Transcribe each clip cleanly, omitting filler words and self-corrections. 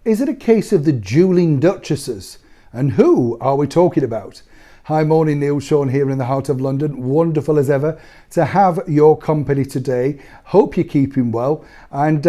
Is it a case of the dueling duchesses? And who are we talking about? Hi, morning, Neil Sean here in the heart of London. Wonderful as ever to have your company today. Hope you're keeping well. And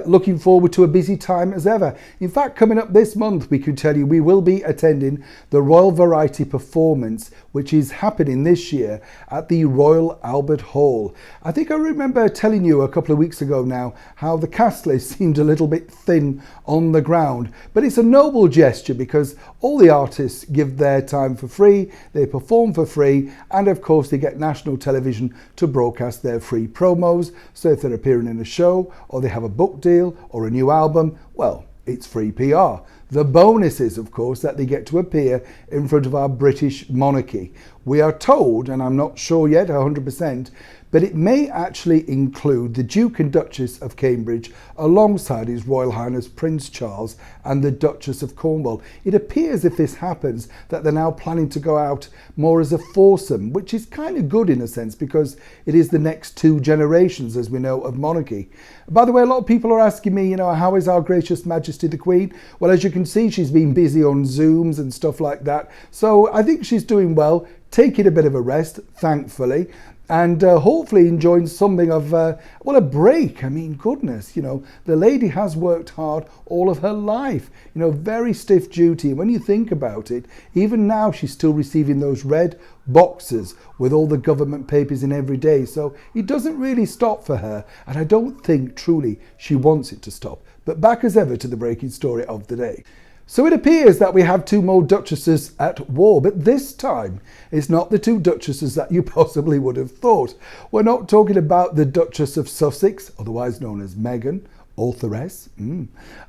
looking forward to a busy time as ever. In fact, coming up this month, we could tell you we will be attending the Royal Variety Performance, which is happening this year at the Royal Albert Hall. I think I remember telling you a couple of weeks ago now how the cast list seemed a little bit thin on the ground. But it's a noble gesture because all the artists give their time for free. They perform for free, and of course they get national television to broadcast their free promos. So if they're appearing in a show, or they have a book deal, or a new album, well, it's free PR. The bonus is, of course, that they get to appear in front of our British monarchy. We are told, and I'm not sure yet 100%, but it may actually include the Duke and Duchess of Cambridge alongside His Royal Highness Prince Charles and the Duchess of Cornwall. It appears, if this happens, that they're now planning to go out more as a foursome, which is kind of good in a sense because it is the next two generations, as we know, of monarchy. By the way, a lot of people are asking me, how is Our Gracious Majesty the Queen? Well, as you can see, she's been busy on Zooms and stuff like that. So I think she's doing well, taking a bit of a rest, thankfully. And hopefully enjoying something of, a break. I mean, goodness, the lady has worked hard all of her life, very stiff duty. And when you think about it, even now she's still receiving those red boxes with all the government papers in every day. So it doesn't really stop for her. And I don't think truly she wants it to stop. But back as ever to the breaking story of the day. So it appears that we have two more duchesses at war, but this time it's not the two duchesses that you possibly would have thought. We're not talking about the Duchess of Sussex, otherwise known as Meghan, authoress.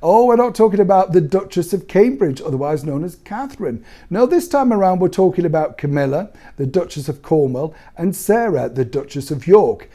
Oh, we're not talking about the Duchess of Cambridge, otherwise known as Catherine. No, this time around we're talking about Camilla, the Duchess of Cornwall, and Sarah, the Duchess of York.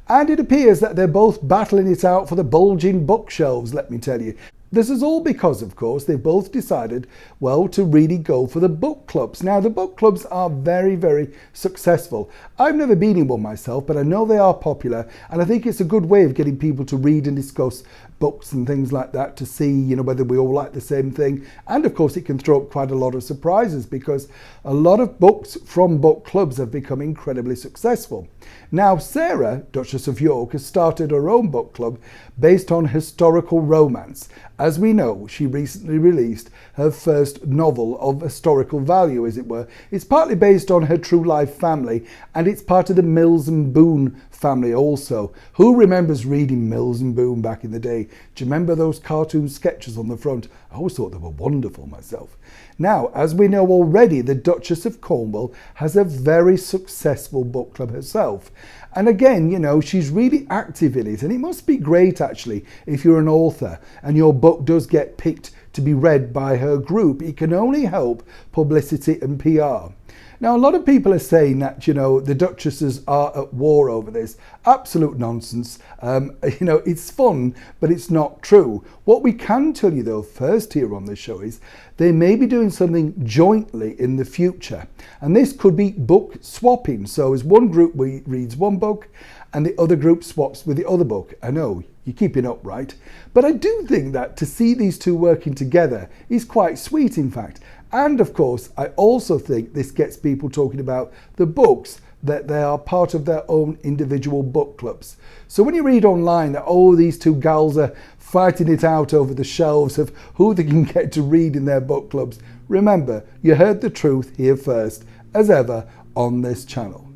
And it appears that they're both battling it out for the bulging bookshelves, let me tell you. This is all because, of course, they've both decided, to really go for the book clubs. Now, the book clubs are very, very successful. I've never been in one myself, but I know they are popular. And I think it's a good way of getting people to read and discuss books and things like that to see, whether we all like the same thing. And, of course, it can throw up quite a lot of surprises because a lot of books from book clubs have become incredibly successful. Now, Sarah, Duchess of York, has started her own book club based on historical romance. As we know, she recently released her first novel of historical value, as it were. It's partly based on her true life family, and it's part of the Mills and Boon family also. Who remembers reading Mills and Boon back in the day? Do you remember those cartoon sketches on the front? I always thought they were wonderful myself. Now, as we know already, the Duchess of Cornwall has a very successful book club herself. And again, she's really active in it. And it must be great, actually, if you're an author and your book does get picked to be read by her group. It can only help publicity and PR. Now, a lot of people are saying that, the duchesses are at war over this. Absolute nonsense. It's fun, but it's not true. What we can tell you, though, first here on this show is they may be doing something jointly in the future. And this could be book swapping. So as one group reads one book and the other group swaps with the other book. I know, you're keeping up, right? But I do think that to see these two working together is quite sweet, in fact. And of course, I also think this gets people talking about the books, that they are part of their own individual book clubs. So when you read online that, these two gals are fighting it out over the shelves of who they can get to read in their book clubs, remember, you heard the truth here first, as ever, on this channel.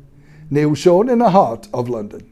Neil Sean in the heart of London.